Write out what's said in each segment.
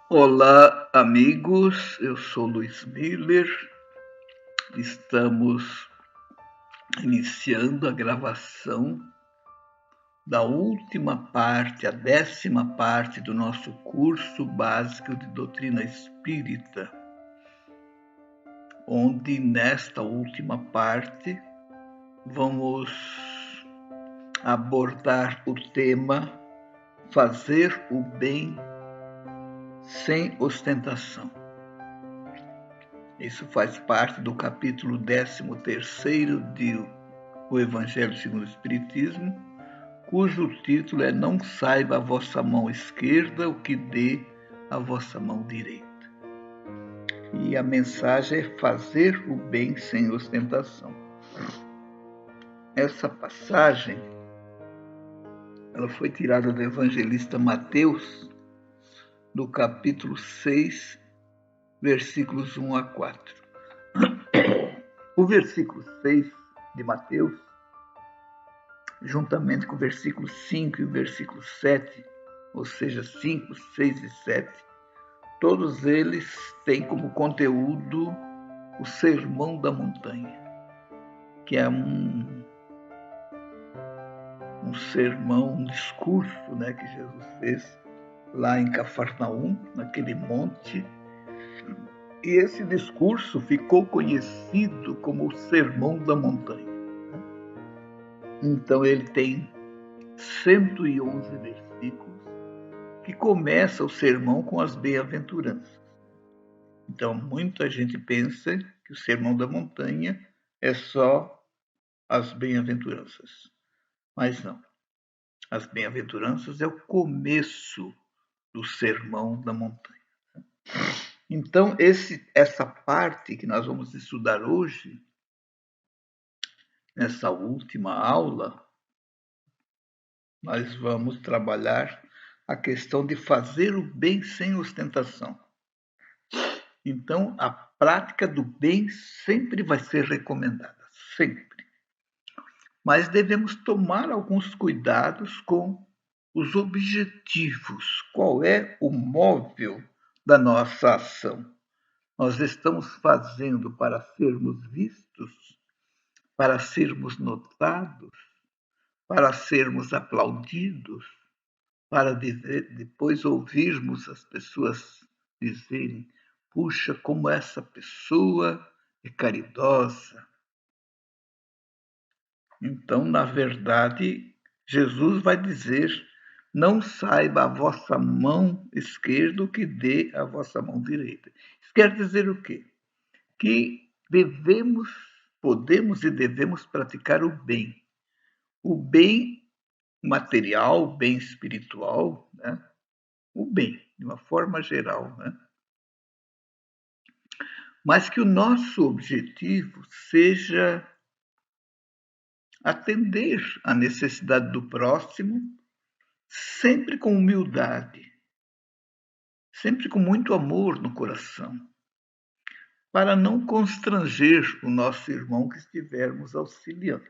Olá, amigos. Eu sou Luiz Miller. Estamos iniciando a gravação da última parte, a 10ª parte do nosso curso básico de doutrina espírita, onde nesta última parte vamos abordar o tema fazer o bem sem ostentação. Isso faz parte do capítulo 13º de O Evangelho segundo o Espiritismo, cujo título é Não saiba a vossa mão esquerda o que dê a vossa mão direita. E a mensagem é fazer o bem sem ostentação. Essa passagem ela foi tirada do evangelista Mateus, do capítulo 6, versículos 1 a 4. O versículo 6 de Mateus, juntamente com o versículo 5 e o versículo 7, ou seja, 5, 6 e 7, todos eles têm como conteúdo o Sermão da Montanha, que é um sermão, um discurso, que Jesus fez lá em Cafarnaum, naquele monte. E esse discurso ficou conhecido como o Sermão da Montanha. Então ele tem 111 versículos que começa o sermão com as bem-aventuranças. Então muita gente pensa que o Sermão da Montanha é só as bem-aventuranças. Mas não. As bem-aventuranças é o começo do Sermão da Montanha. Então, essa parte que nós vamos estudar hoje, nessa última aula, nós vamos trabalhar a questão de fazer o bem sem ostentação. Então, a prática do bem sempre vai ser recomendada, sempre. Mas devemos tomar alguns cuidados com os objetivos. Qual é o móvel da nossa ação? Nós estamos fazendo para sermos vistos, para sermos notados, para sermos aplaudidos, para depois ouvirmos as pessoas dizerem: puxa, como essa pessoa é caridosa. Então, na verdade, Jesus vai dizer: não saiba a vossa mão esquerda o que dê a vossa mão direita. Isso quer dizer o quê? Que podemos e devemos praticar o bem. O bem material, o bem espiritual, o bem, de uma forma geral. Mas que o nosso objetivo seja atender à necessidade do próximo, sempre com humildade, sempre com muito amor no coração, para não constranger o nosso irmão que estivermos auxiliando.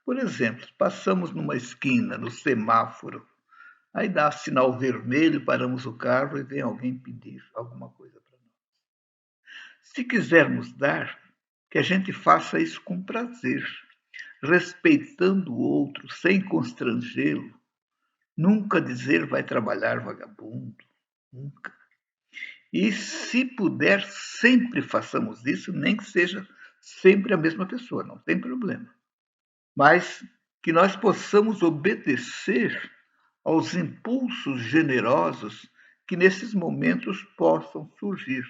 Por exemplo, passamos numa esquina, no semáforo, aí dá sinal vermelho, paramos o carro e vem alguém pedir alguma coisa para nós. Se quisermos dar, que a gente faça isso com prazer, respeitando o outro, sem constrangê-lo. Nunca dizer vai trabalhar vagabundo, nunca. E se puder, sempre façamos isso, nem que seja sempre a mesma pessoa, não tem problema. Mas que nós possamos obedecer aos impulsos generosos que nesses momentos possam surgir.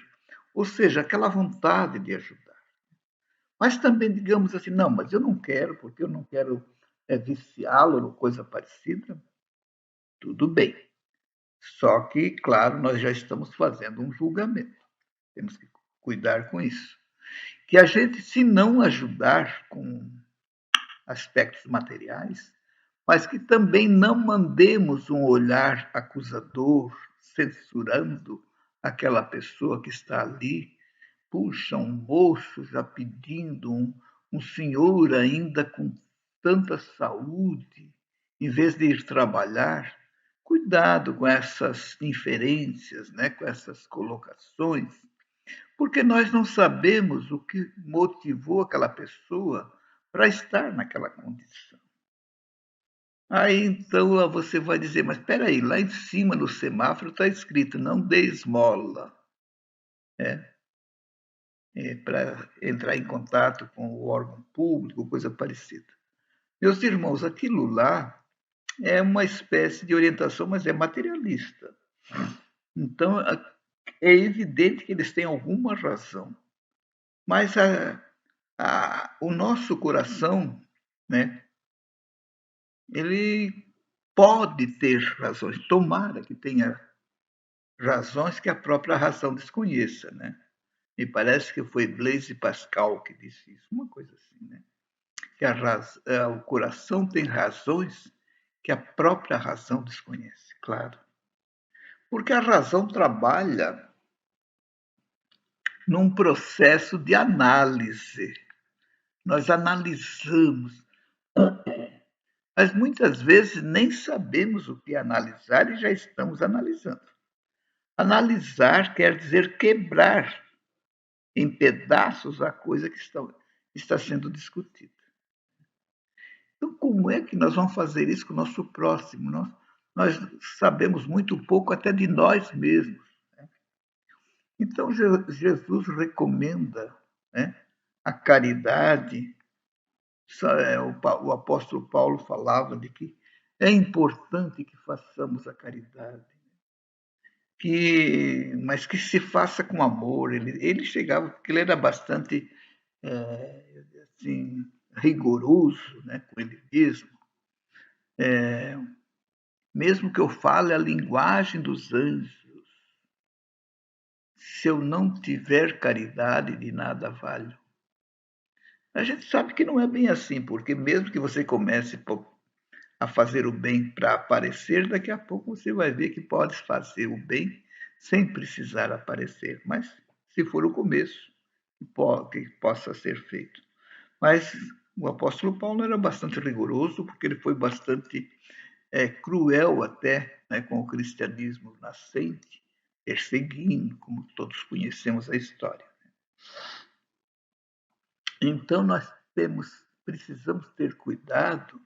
Ou seja, aquela vontade de ajudar. Mas também digamos assim, não, mas eu não quero, porque eu não quero viciá-lo ou coisa parecida. Tudo bem. Só que, claro, nós já estamos fazendo um julgamento. Temos que cuidar com isso. Que a gente, se não ajudar com aspectos materiais, mas que também não mandemos um olhar acusador, censurando aquela pessoa que está ali. Puxa, um moço já pedindo, um senhor ainda com tanta saúde, em vez de ir trabalhar, Cuidado com essas inferências, né, com essas colocações, porque nós não sabemos o que motivou aquela pessoa para estar naquela condição. Aí então você vai dizer, mas espera aí, lá em cima no semáforo está escrito, não dê esmola, para entrar em contato com o órgão público, coisa parecida. Meus irmãos, aquilo lá é uma espécie de orientação, mas é materialista. Então, é evidente que eles têm alguma razão. Mas o nosso coração, né, ele pode ter razões, tomara que tenha razões que a própria razão desconheça, né? Me parece que foi Blaise Pascal que disse isso, uma coisa assim, né? Que o coração tem razões que a própria razão desconhece, claro. Porque a razão trabalha num processo de análise. Nós analisamos, mas muitas vezes nem sabemos o que analisar e já estamos analisando. Analisar quer dizer quebrar em pedaços a coisa que está sendo discutida. Então, como é que nós vamos fazer isso com o nosso próximo? Nós sabemos muito pouco até de nós mesmos. Né? Então, Jesus recomenda, né, a caridade. O apóstolo Paulo falava de que é importante que façamos a caridade, mas que se faça com amor. Ele chegava, porque ele era bastante assim, rigoroso, né, com ele mesmo. Mesmo que eu fale a linguagem dos anjos, se eu não tiver caridade, de nada valho. A gente sabe que não é bem assim, porque mesmo que você comece a fazer o bem para aparecer, daqui a pouco você vai ver que pode fazer o bem sem precisar aparecer. Mas se for o começo, que possa ser feito. Mas o apóstolo Paulo era bastante rigoroso, porque ele foi bastante cruel até, né, com o cristianismo nascente, perseguindo, como todos conhecemos a história. Então nós precisamos ter cuidado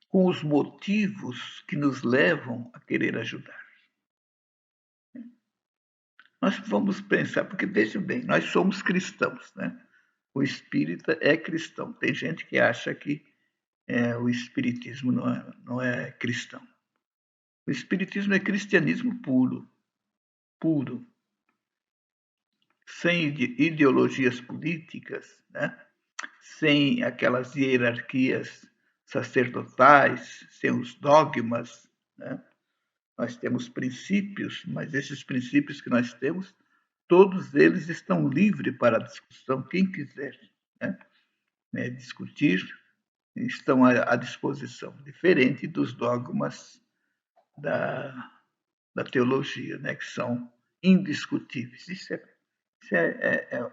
com os motivos que nos levam a querer ajudar. Nós vamos pensar, porque veja bem, nós somos cristãos, né? O espírita é cristão. Tem gente que acha que o espiritismo não é cristão. O espiritismo é cristianismo puro, puro, sem ideologias políticas, né? Sem aquelas hierarquias sacerdotais, sem os dogmas, né? Nós temos princípios, mas esses princípios que nós temos, todos eles estão livres para a discussão, quem quiser, né, discutir, estão à disposição, diferente dos dogmas da teologia, né, que são indiscutíveis. Isso é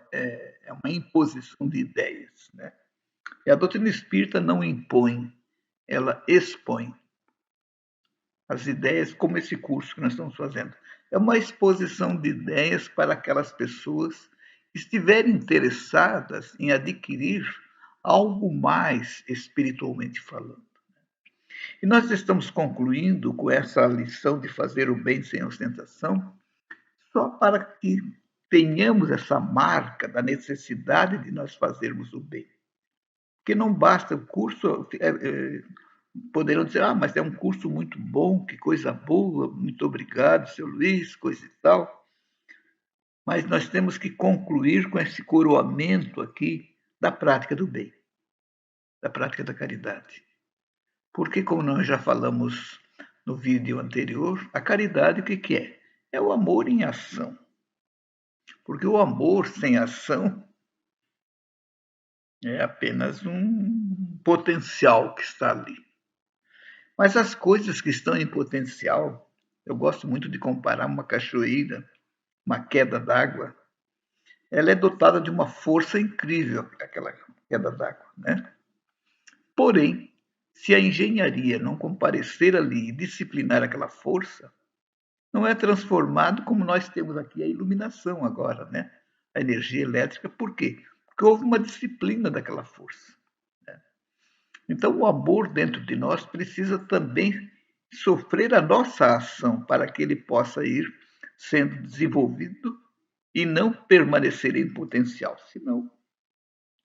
uma imposição de ideias. Né? E a doutrina espírita não impõe, ela expõe as ideias, como esse curso que nós estamos fazendo. É uma exposição de ideias para aquelas pessoas que estiverem interessadas em adquirir algo mais espiritualmente falando. E nós estamos concluindo com essa lição de fazer o bem sem ostentação, só para que tenhamos essa marca da necessidade de nós fazermos o bem. Porque não basta o curso, poderão dizer, mas é um curso muito bom, que coisa boa, muito obrigado, seu Luiz, coisa e tal. Mas nós temos que concluir com esse coroamento aqui da prática do bem, da prática da caridade. Porque, como nós já falamos no vídeo anterior, a caridade o que é? É o amor em ação. Porque o amor sem ação é apenas um potencial que está ali. Mas as coisas que estão em potencial, eu gosto muito de comparar uma cachoeira, uma queda d'água, ela é dotada de uma força incrível, aquela queda d'água, né? Porém, Se a engenharia não comparecer ali e disciplinar aquela força, não é transformado como nós temos aqui a iluminação agora, né? A energia elétrica. Por quê? Porque houve uma disciplina daquela força. Então, o amor dentro de nós precisa também sofrer a nossa ação para que ele possa ir sendo desenvolvido e não permanecer em potencial. Senão,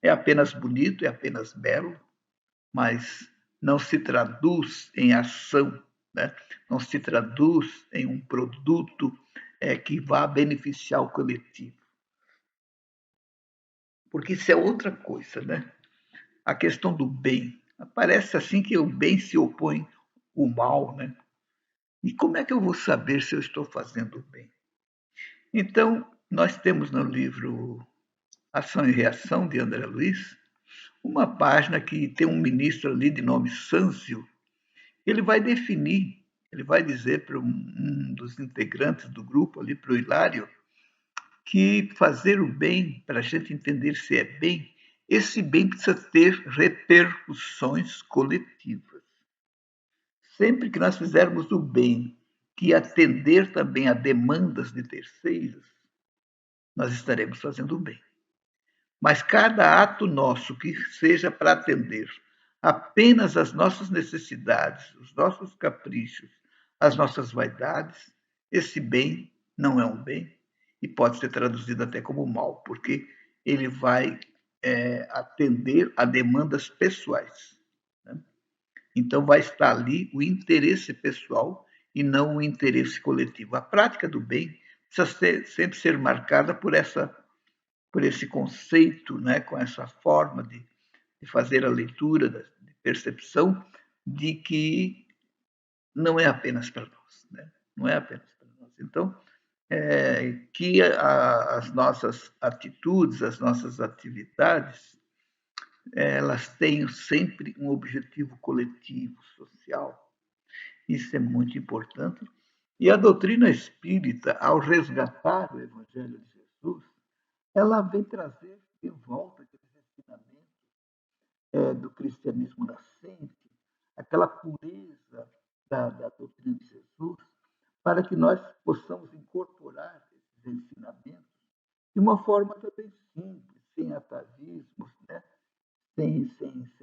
é apenas bonito, é apenas belo, mas não se traduz em ação, né? Não se traduz em um produto que vá beneficiar o coletivo. Porque isso é outra coisa, né? A questão do bem. Parece assim que o bem se opõe ao mal, né? E como é que eu vou saber se eu estou fazendo o bem? Então, nós temos no livro Ação e Reação, de André Luiz, uma página que tem um ministro ali de nome Sâncio. Ele vai definir, ele vai dizer para um dos integrantes do grupo ali, para o Hilário, que fazer o bem, para a gente entender se é bem, esse bem precisa ter repercussões coletivas. Sempre que nós fizermos o bem que atender também a demandas de terceiros, nós estaremos fazendo o bem. Mas cada ato nosso que seja para atender apenas as nossas necessidades, os nossos caprichos, as nossas vaidades, esse bem não é um bem e pode ser traduzido até como mal, porque ele vai atender a demandas pessoais. Né? Então vai estar ali o interesse pessoal e não o interesse coletivo. A prática do bem precisa sempre ser marcada por esse conceito, né, com essa forma de fazer a leitura, de percepção, de que não é apenas para nós. Né? Não é apenas para nós. Então, que as nossas atitudes, as nossas atividades, elas tenham sempre um objetivo coletivo, social. Isso é muito importante. E a doutrina espírita, ao resgatar o Evangelho de Jesus, ela vem trazer de volta aqueles ensinamentos do cristianismo nascente, aquela pureza da doutrina de Jesus, para que nós possamos incorporar esses ensinamentos de uma forma também simples, sem atavismos, né? sem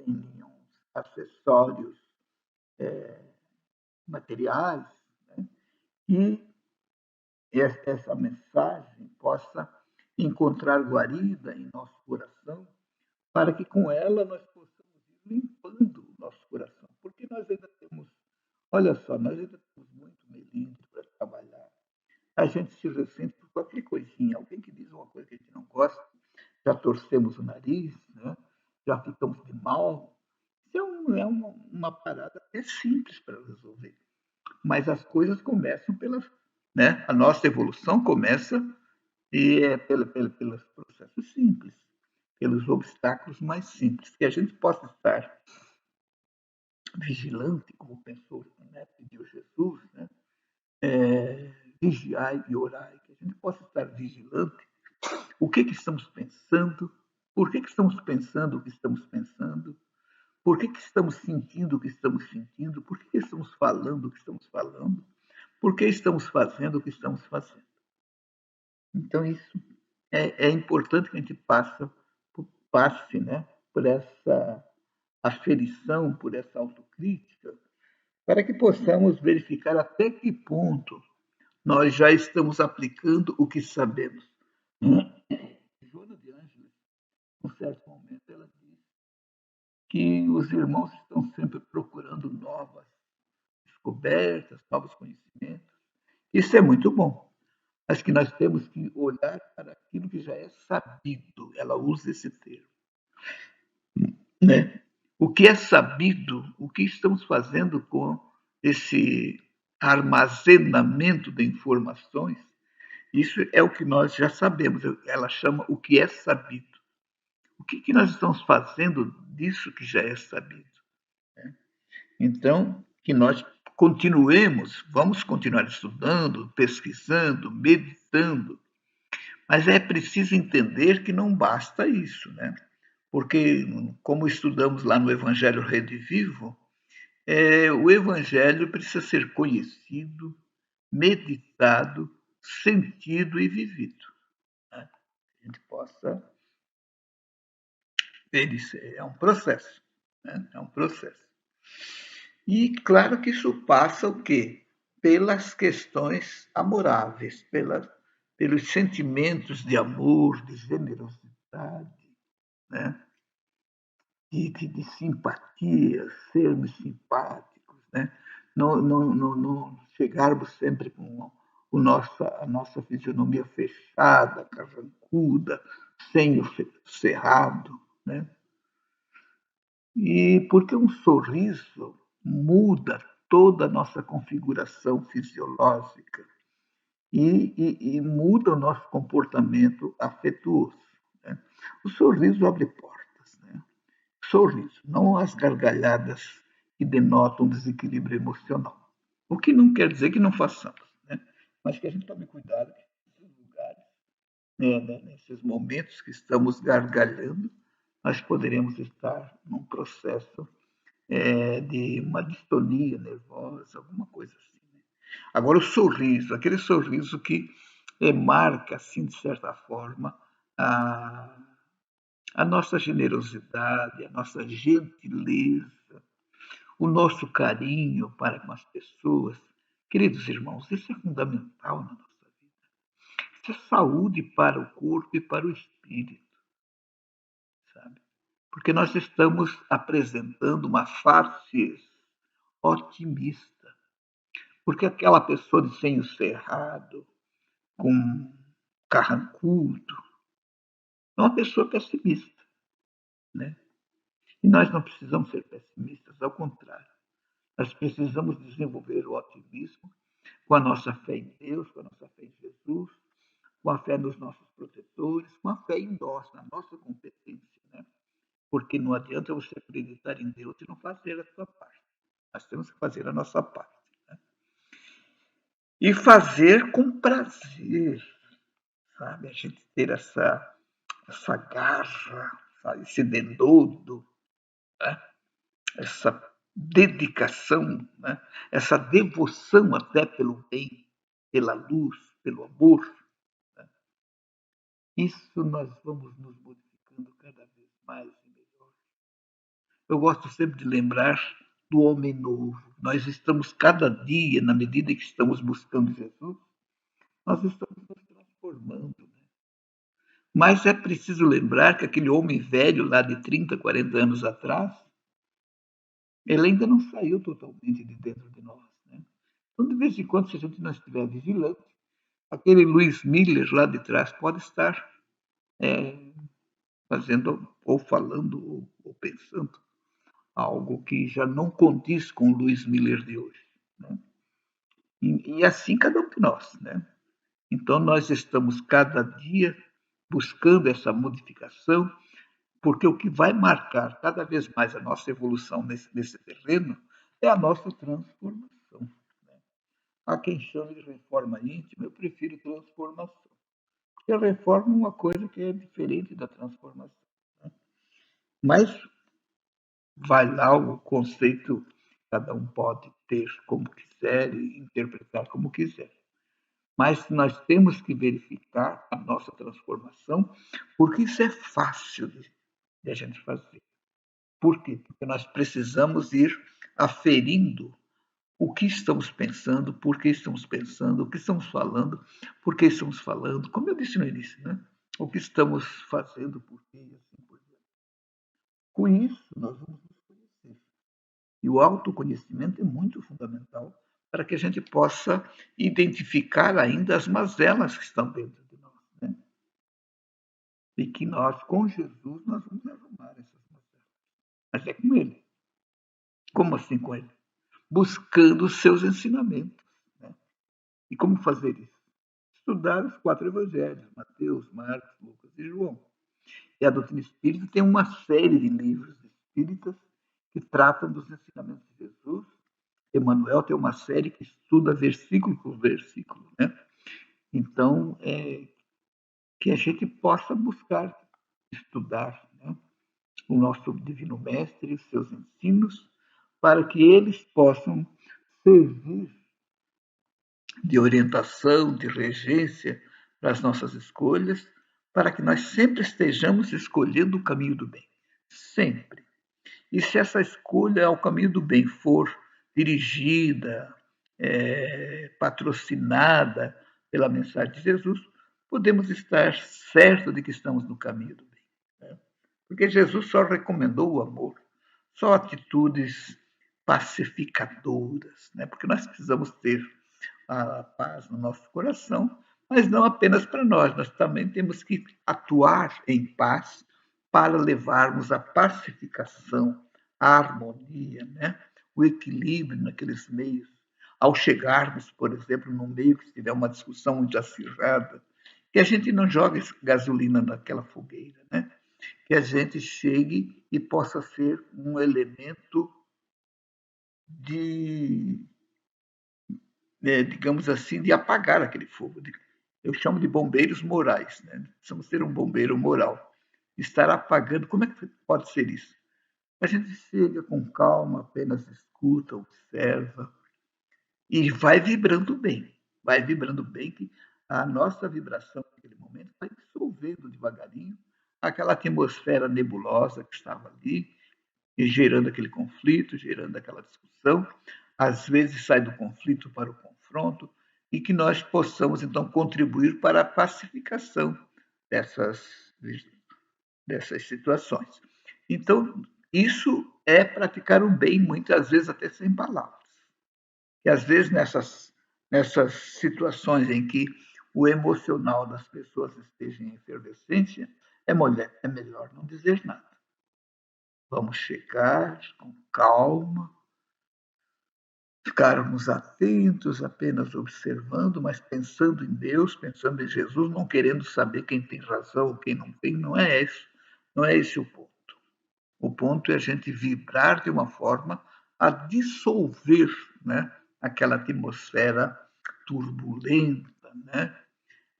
nenhum acessórios materiais, né? E essa mensagem possa encontrar guarida em nosso coração, para que com ela nós possamos ir limpando o nosso coração. Porque nós ainda temos, olha só, nós ainda temos muito melindre para trabalhar. A gente se ressente por qualquer coisinha. Alguém que diz uma coisa que a gente não gosta, já torcemos o nariz, né? Já ficamos de mal. Isso uma parada até simples para resolver. Mas as coisas começam pelas. Né? A nossa evolução começa pelos processos simples, pelos obstáculos mais simples. Que a gente possa estar vigilante, como pensou, né? Pediu Jesus, né? Vigiai e orai, que a gente possa estar vigilante. O que estamos pensando? Por que estamos pensando o que estamos pensando? Por que estamos sentindo o que estamos sentindo? Por que estamos falando o que estamos falando? Por que estamos fazendo o que estamos fazendo? Então, isso é importante que a gente passe, né, por essa aferição, por essa autocrítica, para que possamos verificar até que ponto nós já estamos aplicando o que sabemos. Joana de Ângeles, em um certo momento, ela diz que os irmãos estão sempre procurando novas descobertas, novos conhecimentos. Isso é muito bom. Mas que nós temos que olhar para aquilo que já é sabido. Ela usa esse termo. Né? O que é sabido, o que estamos fazendo com esse armazenamento de informações, isso é o que nós já sabemos. Ela chama o que é sabido. O que nós estamos fazendo disso que já é sabido? Né? Então, que nós continuemos, vamos continuar estudando, pesquisando, meditando, mas é preciso entender que não basta isso, né? Porque, como estudamos lá no Evangelho Rede Vivo, O Evangelho precisa ser conhecido, meditado, sentido e vivido. Né? A gente possa ver isso. É um processo. Né? É um processo. E claro que isso passa o quê? Pelas questões amoráveis, pelos sentimentos de amor, de generosidade, né? de simpatia, sermos simpáticos, né? Não chegarmos sempre com a nossa fisionomia fechada, carrancuda, senho cerrado, né? E porque um sorriso muda toda a nossa configuração fisiológica e muda o nosso comportamento afetuoso. Né? O sorriso abre portas. Né? Sorriso, não as gargalhadas que denotam desequilíbrio emocional. O que não quer dizer que não façamos, né? Mas que a gente tome cuidado nesses lugares, nesses momentos que estamos gargalhando, nós poderemos estar num processo de uma distonia nervosa, alguma coisa assim. Né? Agora, o sorriso, aquele sorriso que marca, assim, de certa forma, a, a nossa generosidade, a nossa gentileza, o nosso carinho para com as pessoas. Queridos irmãos, isso é fundamental na nossa vida. Isso é saúde para o corpo e para o espírito, sabe? Porque nós estamos apresentando uma face otimista. Porque aquela pessoa de senho cerrado, com carrancudo, é uma pessoa pessimista, né? E nós não precisamos ser pessimistas, ao contrário. Nós precisamos desenvolver o otimismo com a nossa fé em Deus, com a nossa fé em Jesus, com a fé nos nossos protetores, com a fé em nós, na nossa competência, né? Porque não adianta você acreditar em Deus e não fazer a sua parte. Nós temos que fazer a nossa parte. Né? E fazer com prazer, sabe? A gente ter essa garra, sabe? Esse denodo, né? Essa dedicação, né? Essa devoção até pelo bem, pela luz, pelo amor. Né? Isso nós vamos nos modificando cada vez mais e melhor. Eu gosto sempre de lembrar do homem novo. Nós estamos cada dia, na medida que estamos buscando Jesus, nós estamos nos transformando. Né? Mas é preciso lembrar que aquele homem velho lá de 30, 40 anos atrás, ele ainda não saiu totalmente de dentro de nós. Né? Então, de vez em quando, se a gente não estiver vigilante, aquele Luiz Miller lá de trás pode estar fazendo, ou falando, ou pensando algo que já não condiz com o Luiz Miller de hoje. Né? E assim cada um de nós. Né? Então, nós estamos cada dia buscando essa modificação, porque o que vai marcar cada vez mais a nossa evolução nesse terreno é a nossa transformação. Né? Há quem chame de reforma íntima, eu prefiro transformação. Porque a reforma é uma coisa que é diferente da transformação. Né? Mas vai lá o conceito, cada um pode ter como quiser e interpretar como quiser. Mas nós temos que verificar a nossa transformação, porque isso é fácil de a gente fazer. Por quê? Porque nós precisamos ir aferindo o que estamos pensando, por que estamos pensando, o que estamos falando, por que estamos falando, como eu disse no início, né? O que estamos fazendo, por quê e assim por diante. Com isso, nós vamos nos conhecer. E o autoconhecimento é muito fundamental para que a gente possa identificar ainda as mazelas que estão dentro de nós. Né? E que nós, com Jesus, nós vamos arrumar essas mazelas. Mas é com Ele. Como assim com Ele? Buscando os seus ensinamentos. Né? E como fazer isso? Estudar os 4 evangelhos, Mateus, Marcos, Lucas e João. E a doutrina espírita tem uma série de livros espíritas que tratam dos ensinamentos de Jesus. Emmanuel tem uma série que estuda versículo por versículo. Né? Então, que a gente possa buscar estudar, né? O nosso Divino Mestre, os seus ensinos, para que eles possam servir de orientação, de regência para as nossas escolhas, para que nós sempre estejamos escolhendo o caminho do bem. Sempre. E se essa escolha ao caminho do bem for dirigida, patrocinada pela mensagem de Jesus, podemos estar certos de que estamos no caminho do bem. Né? Porque Jesus só recomendou o amor, só atitudes pacificadoras, né? Porque nós precisamos ter a paz no nosso coração, mas não apenas para nós também temos que atuar em paz para levarmos a pacificação, a harmonia, né? O equilíbrio naqueles meios. Ao chegarmos, por exemplo, num meio que tiver uma discussão muito acirrada, que a gente não jogue gasolina naquela fogueira, né? Que a gente chegue e possa ser um elemento de, digamos assim, de apagar aquele fogo. Eu chamo de bombeiros morais, né? Precisamos ser um bombeiro moral. Estar apagando, como é que pode ser isso? A gente chega com calma, apenas escuta, observa e vai vibrando bem que a nossa vibração naquele momento vai dissolvendo devagarinho aquela atmosfera nebulosa que estava ali e gerando aquele conflito, gerando aquela discussão. Às vezes sai do conflito para o confronto e que nós possamos então contribuir para a pacificação dessas, dessas situações. Então, isso é praticar o bem, muitas vezes até sem palavras. E às vezes nessas situações em que o emocional das pessoas esteja em efervescência, é melhor não dizer nada. Vamos chegar com calma, ficarmos atentos, apenas observando, mas pensando em Deus, pensando em Jesus, não querendo saber quem tem razão ou quem não tem, não é esse o ponto. O ponto é a gente vibrar de uma forma a dissolver, né, aquela atmosfera turbulenta, né,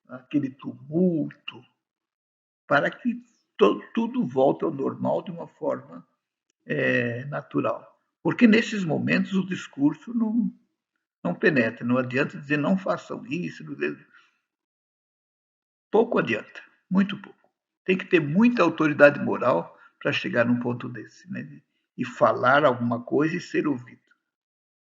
aquele tumulto, para que tudo volte ao normal de uma forma natural. Porque nesses momentos o discurso não penetra, não adianta dizer não façam isso, pouco adianta, muito pouco. Tem que ter muita autoridade moral para chegar num ponto desse, né? E falar alguma coisa e ser ouvido.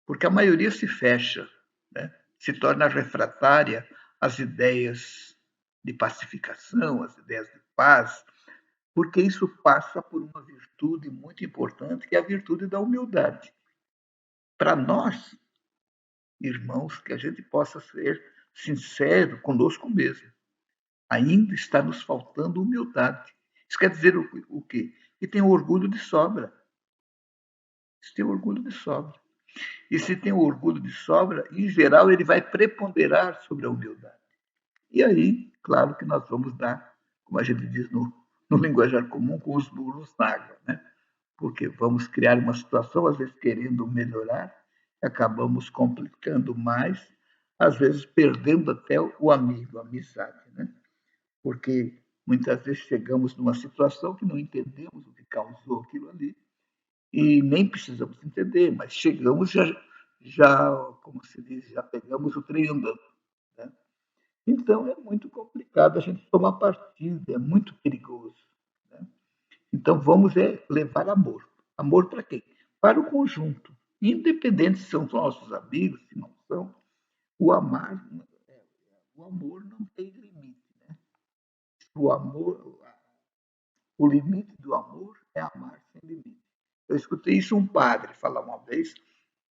Porque a maioria se fecha, né? Se torna refratária às ideias de pacificação, às ideias de paz, porque isso passa por uma virtude muito importante, que é a virtude da humildade. Para nós, irmãos, que a gente possa ser sincero conosco mesmo. Ainda está nos faltando humildade. Isso quer dizer o quê? Que tem orgulho de sobra. Se tem orgulho de sobra. E se tem orgulho de sobra, em geral, ele vai preponderar sobre a humildade. E aí, claro que nós vamos dar, como a gente diz no linguajar comum, com os burros na água, né? Porque vamos criar uma situação, às vezes querendo melhorar, acabamos complicando mais, às vezes perdendo até o amigo, a amizade, né? Porque muitas vezes chegamos numa situação que não entendemos o que causou aquilo ali e nem precisamos entender, mas chegamos já como se diz, já pegamos o trem andando. Né? Então é muito complicado a gente tomar partido, é muito perigoso. Né? Então vamos levar amor. Amor para quem? Para o conjunto. Independente se são nossos amigos, se não são, o amar, o amor não tem limite. Né? O amor, o limite do amor é amar sem limite. Eu escutei isso um padre falar uma vez,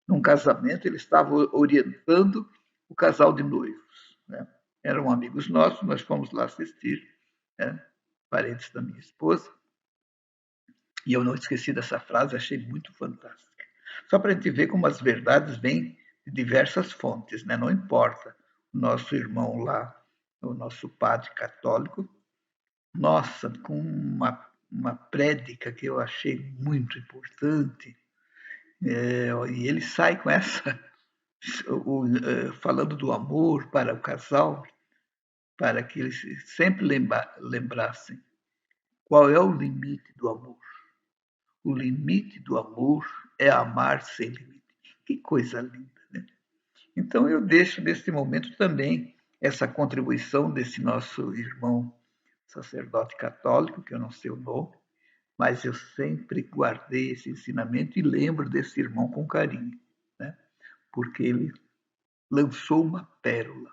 num casamento, ele estava orientando o casal de noivos. Né? Eram amigos nossos, nós fomos lá assistir, né? Parentes da minha esposa, e eu não esqueci dessa frase, achei muito fantástica. Só para a gente ver como as verdades vêm de diversas fontes, né? Não importa. O nosso irmão lá, o nosso padre católico, nossa, com uma prédica que eu achei muito importante, e ele sai com essa, falando do amor para o casal, para que eles sempre lembrassem qual é o limite do amor. O limite do amor é amar sem limite. Que coisa linda, né? Então eu deixo nesse momento também essa contribuição desse nosso irmão sacerdote católico, que eu não sei o nome, mas eu sempre guardei esse ensinamento e lembro desse irmão com carinho, né? Porque ele lançou uma pérola.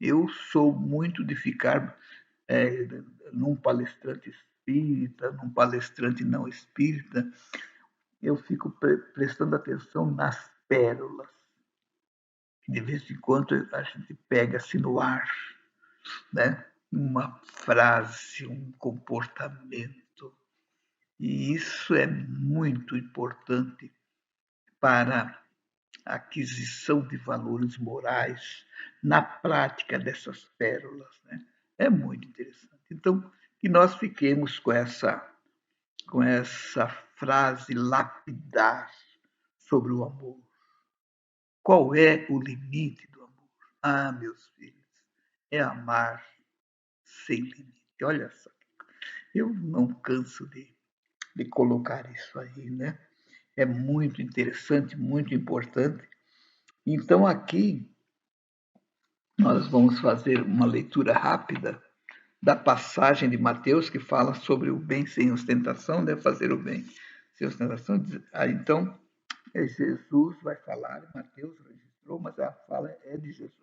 Eu sou muito de ficar num palestrante espírita, num palestrante não espírita, eu fico prestando atenção nas pérolas. De vez em quando a gente pega assim no ar, né? Uma frase, um comportamento. E isso é muito importante para a aquisição de valores morais na prática dessas pérolas, né? É muito interessante. Então, que nós fiquemos com essa frase lapidar sobre o amor. Qual é o limite do amor? Ah, meus filhos, é amar sem limite. Olha só, eu não canso de colocar isso aí, né? É muito interessante, muito importante. Então, aqui nós vamos fazer uma leitura rápida da passagem de Mateus que fala sobre o bem sem ostentação, deve fazer o bem sem ostentação. Então, Jesus vai falar, Mateus registrou, mas a fala é de Jesus.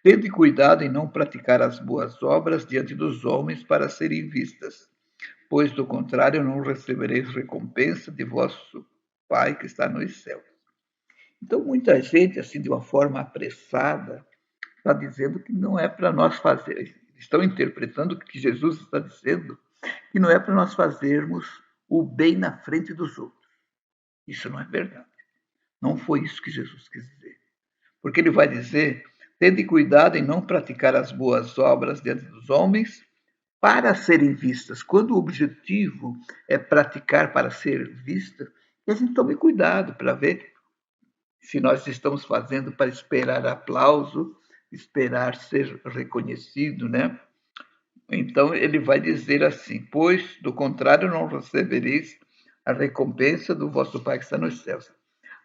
Tende cuidado em não praticar as boas obras diante dos homens para serem vistas, pois do contrário não recebereis recompensa de vosso Pai que está nos céus. Então, muita gente, assim, de uma forma apressada, está dizendo que não é para nós fazer. Estão interpretando o que Jesus está dizendo, que não é para nós fazermos o bem na frente dos outros. Isso não é verdade. Não foi isso que Jesus quis dizer. Porque ele vai dizer: tende cuidado em não praticar as boas obras diante dos homens para serem vistas. Quando o objetivo é praticar para ser vista, a gente tome cuidado para ver se nós estamos fazendo para esperar aplauso, esperar ser reconhecido, né? Então ele vai dizer assim: pois do contrário não recebereis a recompensa do vosso Pai que está nos céus.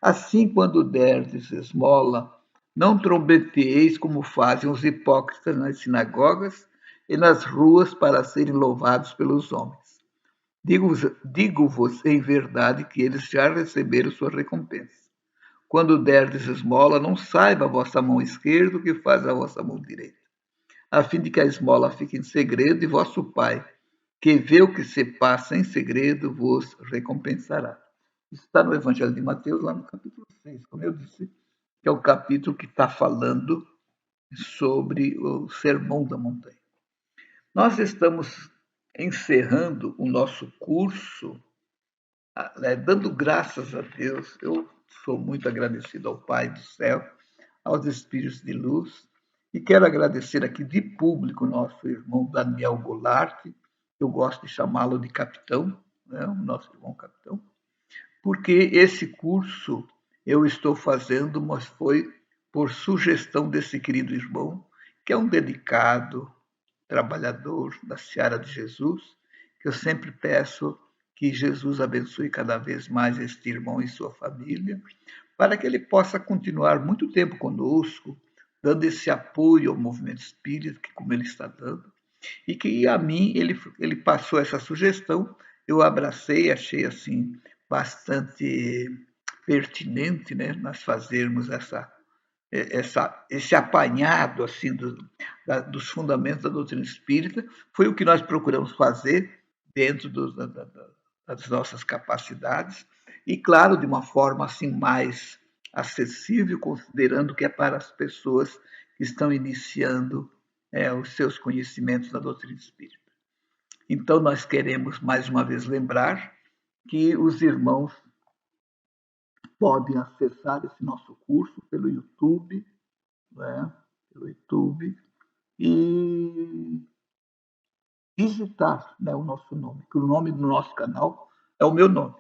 Assim, quando derdes esmola, não trombeteis como fazem os hipócritas nas sinagogas e nas ruas para serem louvados pelos homens. Digo-vos em verdade que eles já receberam sua recompensa. Quando derdes esmola, não saiba a vossa mão esquerda o que faz a vossa mão direita, a fim de que a esmola fique em segredo e vosso Pai, que vê o que se passa em segredo, vos recompensará. Isso está no Evangelho de Mateus, lá no capítulo 6, como eu disse, que é o capítulo que está falando sobre o Sermão da Montanha. Nós estamos encerrando o nosso curso, dando graças a Deus. Eu sou muito agradecido ao Pai do céu, aos Espíritos de luz, e quero agradecer aqui de público nosso irmão Daniel Goulart, eu gosto de chamá-lo de capitão, né, o nosso irmão capitão, porque esse curso eu estou fazendo, mas foi por sugestão desse querido irmão, que é um dedicado trabalhador da Seara de Jesus, que eu sempre peço que Jesus abençoe cada vez mais este irmão e sua família, para que ele possa continuar muito tempo conosco, dando esse apoio ao movimento espírita, que como ele está dando, e que a mim ele passou essa sugestão, eu abracei, achei assim bastante pertinente, né, nós fazermos esse apanhado assim dos fundamentos da doutrina espírita, foi o que nós procuramos fazer dentro das nossas capacidades e, claro, de uma forma assim mais acessível, considerando que é para as pessoas que estão iniciando os seus conhecimentos da doutrina espírita. Então, nós queremos mais uma vez lembrar que os irmãos podem acessar esse nosso curso pelo YouTube, né? Pelo YouTube, e digitar, né, o nosso nome, que o nome do nosso canal é o meu nome,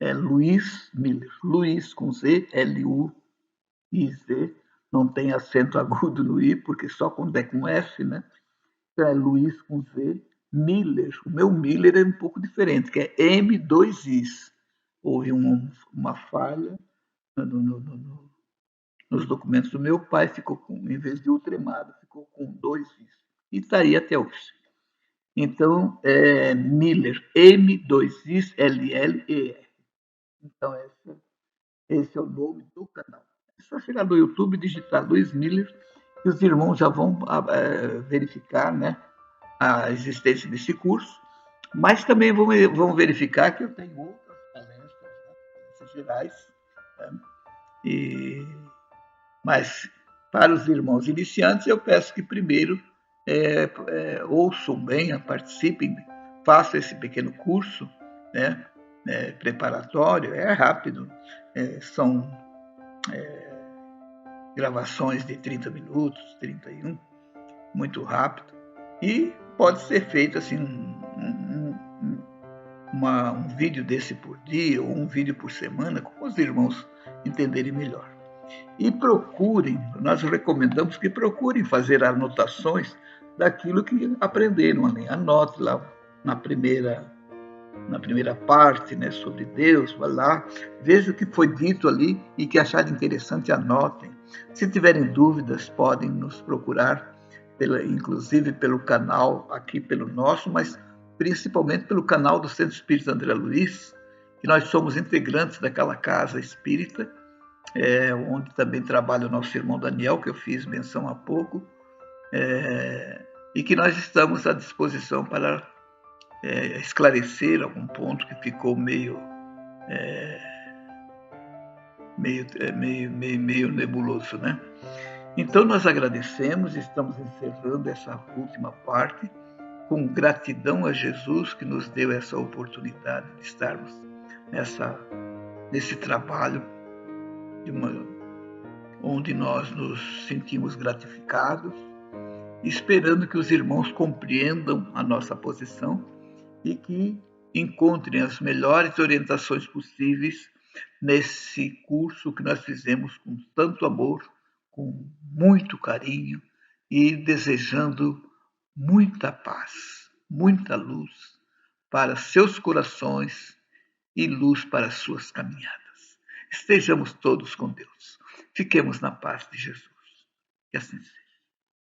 é Luiz Miller, Luiz com Z, L-U-I-Z, não tem acento agudo no I, porque só quando é com F, né? Então é Luiz com Z, Miller, o meu Miller é um pouco diferente, que é M2Is, houve uma falha nos documentos do meu pai, ficou com, em vez de Ultremado, ficou com 2 Is. E está aí até hoje. Então, é Miller, M2IsLLER. Então, esse é o nome do canal. É só chegar no YouTube e digitar Luiz Miller, que os irmãos já vão verificar, né, a existência desse curso, mas também vão verificar que eu tenho outras palestras, né, palestras gerais, né, mas para os irmãos iniciantes eu peço que primeiro ouçam bem, participem, façam esse pequeno curso, né, preparatório, é rápido, são gravações de 30 minutos, 31, muito rápido, e pode ser feito assim um vídeo desse por dia ou um vídeo por semana, como os irmãos entenderem melhor. E procurem, nós recomendamos que procurem fazer anotações daquilo que aprenderam ali. Anote lá na primeira parte, né, sobre Deus, vai lá, veja o que foi dito ali e que acharem interessante, anotem. Se tiverem dúvidas, podem nos procurar, inclusive pelo canal, aqui pelo nosso, mas principalmente pelo canal do Centro Espírita André Luiz, que nós somos integrantes daquela casa espírita, onde também trabalha o nosso irmão Daniel, que eu fiz menção há pouco, e que nós estamos à disposição para esclarecer algum ponto que ficou meio nebuloso, né? Então nós agradecemos, estamos encerrando essa última parte com gratidão a Jesus que nos deu essa oportunidade de estarmos nesse trabalho onde nós nos sentimos gratificados, esperando que os irmãos compreendam a nossa posição e que encontrem as melhores orientações possíveis nesse curso que nós fizemos com tanto amor, com muito carinho e desejando muita paz, muita luz para seus corações e luz para suas caminhadas. Estejamos todos com Deus. Fiquemos na paz de Jesus. Que assim seja.